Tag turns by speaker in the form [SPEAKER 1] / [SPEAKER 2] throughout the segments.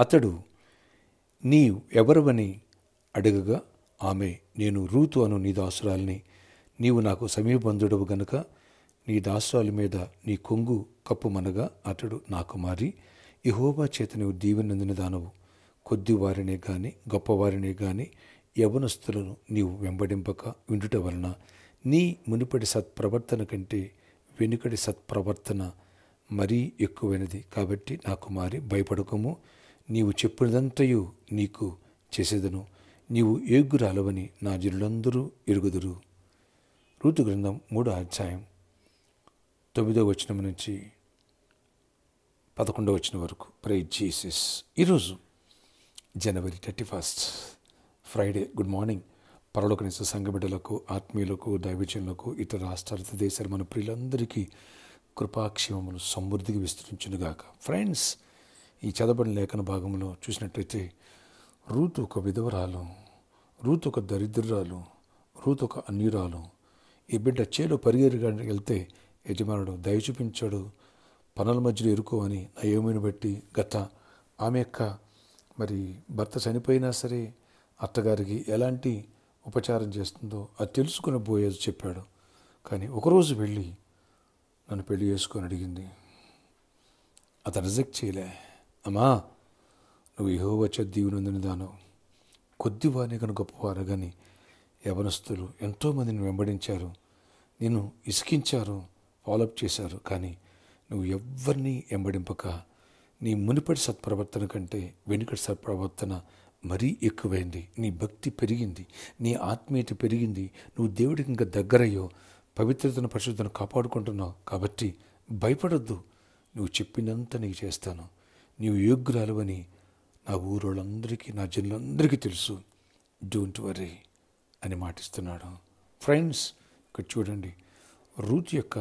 [SPEAKER 1] అతడు, నీవు ఎవరవని అడగగా ఆమె, నేను రూతు అను నీ దాసురాలిని. నీవు నాకు సమీపబంధుడవు గనుక నీ దాసురాలి మీద నీ కొంగు కప్పుమనగా అతడు, నా కుమారి, యెహోవా చేత నీవు దీవెనందిన దానవు. కొద్ది వారినే గాని గొప్పవారినే గాని యవనస్తులను నీవు వెంబడింపక విండుట వలన నీ మునుపటి సత్ప్రవర్తన కంటే వెనుకటి సత్ప్రవర్తన మరీ ఎక్కువైనది. కాబట్టి నా కుమారి, భయపడకము. నీవు చెప్పినదంతయు నీకు చేసేదను. నీవు యోగ్యురాలవని నా జనులందరూ ఎరుగుదురు. రూతు గ్రంథం 3వ అధ్యాయం 9వ వచనం నుంచి 11వ వచనం వరకు. Praise Jesus. ఈరోజు జనవరి 31 ఫ్రైడే. Good morning. పరలోకనిచ్చే సంఘ బిడ్డలకు, ఆత్మీయులకు, దైవజనులకు, ఇతర రాష్ట్రాల దేశాలు మన ప్రియులందరికీ కృపాక్షేమములు సమృద్ధిగా విస్తరించునుగాక. ఫ్రెండ్స్, ఈ చదవబడిన లేఖన భాగంలో చూసినట్లయితే రూతు ఒక విధవరాలు, రూతు ఒక దరిద్రురాలు, రూతు ఒక అన్యురాలు. ఈ బిడ్డ చేలో పరిగెరుగా వెళ్తే యజమానుడు దయ చూపించాడు. పనుల మధ్యలో ఇరుకో అని నయోమిని బట్టి గత ఆమె యొక్క భర్త చనిపోయినా సరే అత్తగారికి ఎలాంటి ఉపచారం చేస్తుందో అది తెలుసుకుని బోయేది చెప్పాడు. కానీ ఒకరోజు వెళ్ళి నన్ను పెళ్లి చేసుకొని అడిగింది. అతను రిజెక్ట్ చేయలే. అమ్మా, నువ్వు యెహోవా చేత దీవెనొందిన దానవు. కొద్దివారిని కానీ గొప్పవారు కానీ యవనస్తులు ఎంతోమందిని వెంబడించారు, నిన్ను ఇసికించారు, ఫాలోఅప్ చేశారు. కానీ నువ్వు ఎవ్వరినీ వెంబడింపక నీ మునుపటి సత్ప్రవర్తన కంటే వెనుకటి సత్ప్రవర్తన మరీ ఎక్కువైంది. నీ భక్తి పెరిగింది, నీ ఆత్మీయత పెరిగింది, నువ్వు దేవుడికి ఇంకా దగ్గరయ్యో, పవిత్రతను పరిశుద్ధతను కాపాడుకుంటున్నావు. కాబట్టి భయపడొద్దు, నువ్వు చెప్పినంత నీకు చేస్తాను. నీవు యోగ్యురాలువని నా ఊరోళ్ళందరికీ, నా జనులందరికీ తెలుసు. డోంట్ వరీ అని మాటిస్తున్నాడు. ఫ్రెండ్స్, ఇక్కడ చూడండి, రూతు యొక్క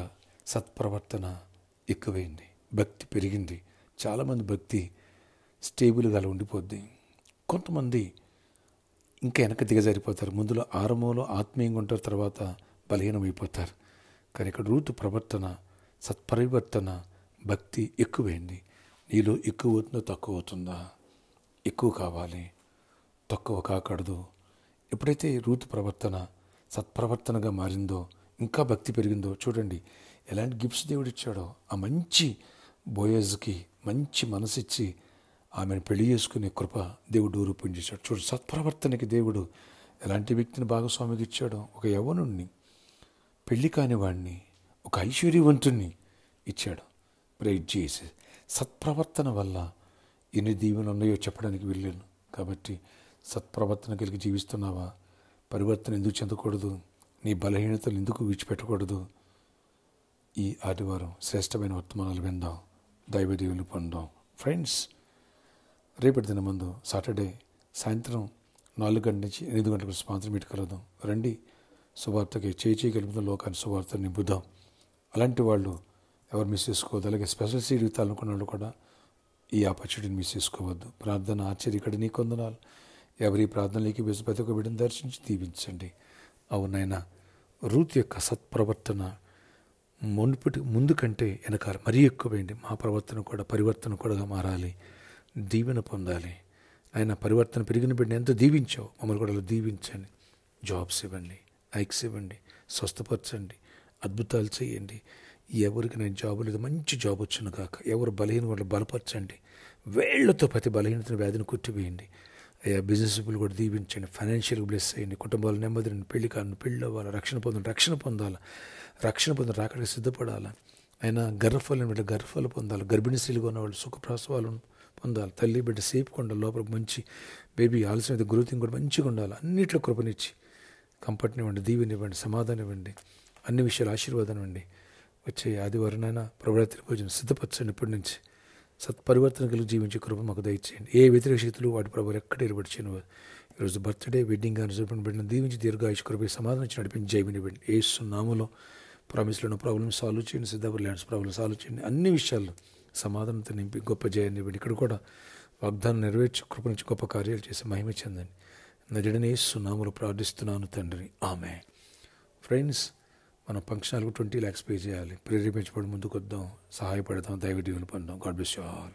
[SPEAKER 1] సత్ప్రవర్తన ఎక్కువైంది, భక్తి పెరిగింది. చాలామంది భక్తి స్టేబుల్గా అలా ఉండిపోద్ది. కొంతమంది ఇంకా వెనక దిగజారిపోతారు. ముందులో ఆరంభంలో ఆత్మీయంగా ఉంటారు, తర్వాత బలహీనమైపోతారు. కానీ ఇక్కడ రూతు ప్రవర్తన, సత్పరివర్తన, భక్తి ఎక్కువైంది. నీలో ఎక్కువ అవుతుందో తక్కువ అవుతుందా? ఎక్కువ కావాలి, తక్కువ కాకూడదు. ఎప్పుడైతే రూతు ప్రవర్తన సత్ప్రవర్తనగా మారిందో, ఇంకా భక్తి పెరిగిందో, చూడండి ఎలాంటి గిఫ్ట్స్ దేవుడు ఇచ్చాడో. ఆ మంచి బోయజ్కి మంచి మనసిచ్చి ఆమెను పెళ్లి చేసుకునే కృప దేవుడు రూపొందించాడు. చూడు, సత్ప్రవర్తనకి దేవుడు ఎలాంటి వ్యక్తిని భాగస్వామికి ఇచ్చాడో. ఒక యవ్వనుణ్ణి, పెళ్లి కాని వాడిని, ఒక ఐశ్వర్యవంతుణ్ణి ఇచ్చాడు. Praise Jesus. సత్ప్రవర్తన వల్ల ఎన్ని దీవెనలు ఉన్నాయో చెప్పడానికి వెళ్ళాను. కాబట్టి సత్ప్రవర్తన కలిగి జీవిస్తున్నావా? పరివర్తన ఎందుకు చెందకూడదు? నీ బలహీనతలు ఎందుకు విడిచిపెట్టకూడదు? ఈ ఆదివారం శ్రేష్టమైన వర్తమానాలు విందాం, దైవదీవులు పొందాం. ఫ్రెండ్స్, రేపటి దిన ముందు సాటర్డే సాయంత్రం 4 గంటల నుంచి 8 గంటలకు స్పాన్సర్ మీట్ కలుద్దాం. రండి, సువార్తకి చేయి కలుపుతున్న లోకాన్ని సువార్త నింపుదాం. అలాంటి వాళ్ళు ఎవరు మిస్ చేసుకోవద్దు. అలాగే స్పెషల్ సీడ్ విత్తాలనుకున్న వాళ్ళు కూడా ఈ ఆపర్చునిటీని మిస్ చేసుకోవద్దు. ప్రార్థన ఆశ్చర్య ఇక్కడ నీ కొందనాలు. ఎవరి ప్రార్థనలోకి వేసి ప్రతి ఒక్క బిడ్డను దర్శించి దీవించండి. అవునైనా రూతు యొక్క సత్ప్రవర్తన ముందు కంటే వెనకాల మరీ ఎక్కువైంది. మా ప్రవర్తన కూడా పరివర్తన కూడా మారాలి, దీవెన పొందాలి. ఆయన పరివర్తన పెరిగిన బిడ్డని ఎంత దీవించావు, మమ్మల్ని కూడా దీవించండి. జాబ్స్ ఇవ్వండి, హైక్స్ ఇవ్వండి, స్వస్థపరచండి, అద్భుతాలు చేయండి. ఎవరికి నేను జాబు లేదు, మంచి జాబ్ వచ్చును కాక. ఎవరు బలహీన వాళ్ళు బలపరచండి. వేళ్లతో ప్రతి బలహీనతను, వ్యాధిని కొట్టివేయండి. అయ్యా, బిజినెస్ పీపుల్ కూడా దీవించండి. ఫైనాన్షియల్గా బ్లెస్ అయ్యండి. కుటుంబాలు నెమ్మదిని, పెళ్లి కాని, పెళ్ళి అవ్వాలి, రక్షణ పొందాలి, రాకడికి సిద్ధపడాలి. అయినా గర్భఫలం బిడ్డ గర్భఫలం పొందాలి. గర్భిణీ స్త్రీలుగా ఉన్నవాళ్ళు సుఖప్రసవాలు పొందాలి. తల్లి బిడ్డ సేఫ్గా ఉండాలి. లోపల మంచి బేబీ ఆలస్యమైతే గ్రోతింగ్ కూడా మంచిగా ఉండాలి. అన్నింటిలో కృపనిచ్చి కంఫర్ట్ని ఇవ్వండి, దీవెని ఇవ్వండి, సమాధానం ఇవ్వండి, అన్ని విషయాలు ఆశీర్వాదం ఇవ్వండి. వచ్చే ఆదివారం అయినా ప్రభుత్వ భోజనం సిద్ధపరచండి. ఇప్పటి నుంచి సత్పరివర్తన కలిగి జీవించే కృప మాకు దయచేయండి. ఏ వ్యతిరేక శక్తులు వాటి ప్రభుత్వం ఎక్కడ ఏర్పడిచాను. ఈరోజు బర్త్డే, వెడ్డింగ్ కానీ బిడ్డను దీవించి దీర్ఘాయుష కృప సమాధానం ఇచ్చి నడిపించి జైవినివ్వండి. యేసు నామములో ప్రామిస్లో ప్రాబ్లమ్ సాల్వ్ చేయండి. సిద్ధాపూర్ ల్యాండ్స్ ప్రాబ్లమ్ సాల్వ్ చేయండి. అన్ని విషయాల్లో సమాధానంతో నింపి గొప్ప జయాన్ని ఇవ్వండి. ఇక్కడ కూడా వాగ్దానం నెరవేర్చి కృప నుంచి గొప్ప కార్యాలు చేసి మహిమ చెందండి. నజడనే యేసు నామములో ప్రార్థిస్తున్నాను తండ్రి, ఆమేన్. ఫ్రెండ్స్, మనం ఫంక్షన్లకు 20 lakhs పే చేయాలి. ప్రేరేపించబడి ముందుకు వద్దాం, సహాయపడదాం, దైవ దీవెనలు పొందాం. God bless you all.